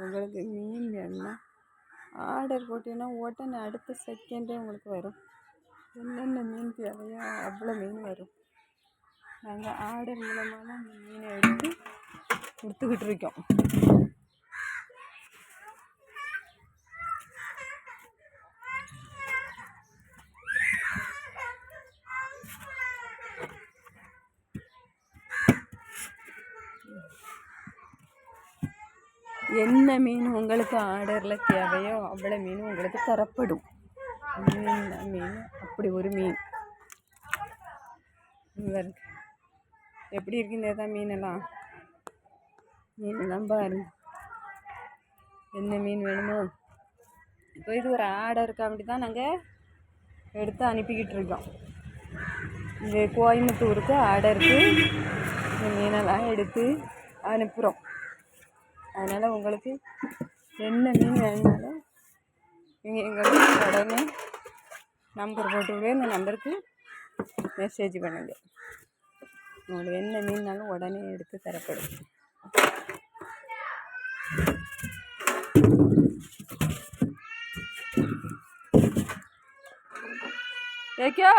உங்களுக்கு மீன் வேணும்னா ஆர்டர் போட்டிங்கன்னா உடனே அடுத்த செகண்டே உங்களுக்கு வரும். என்னென்ன மீன் தேவையோ அவ்வளோ மீன் வரும். நாங்கள் ஆர்டர் மூலமாக தான் அந்த மீனை எடுத்து கொடுத்துக்கிட்டு இருக்கோம். என்ன மீன் உங்களுக்கு ஆர்டரில் தேவையோ அவ்வளோ மீன் உங்களுக்கு தரப்படும். மீன் அப்படி ஒரு மீன் எப்படி இருக்குங்க தான் மீனெல்லாம் பாருங்க. என்ன மீன் வேணுமோ இப்போ இது ஒரு ஆர்டருக்கு அப்படி தான் நாங்கள் எடுத்து அனுப்பிக்கிட்டு இருக்கோம். இந்த கோயம்புத்தூருக்கு ஆர்டருக்கு இந்த மீனெல்லாம் எடுத்து அனுப்புகிறோம். அதனால் உங்களுக்கு என்ன மீன் வேணுனாலும் நீங்கள் எங்களுக்கு உடனே நம்பர் போட்டு இந்த நம்பருக்கு மெசேஜ் பண்ணுங்க. உங்களுக்கு என்ன மீன்னாலும் உடனே எடுத்து தரப்படும். ஏக்கோ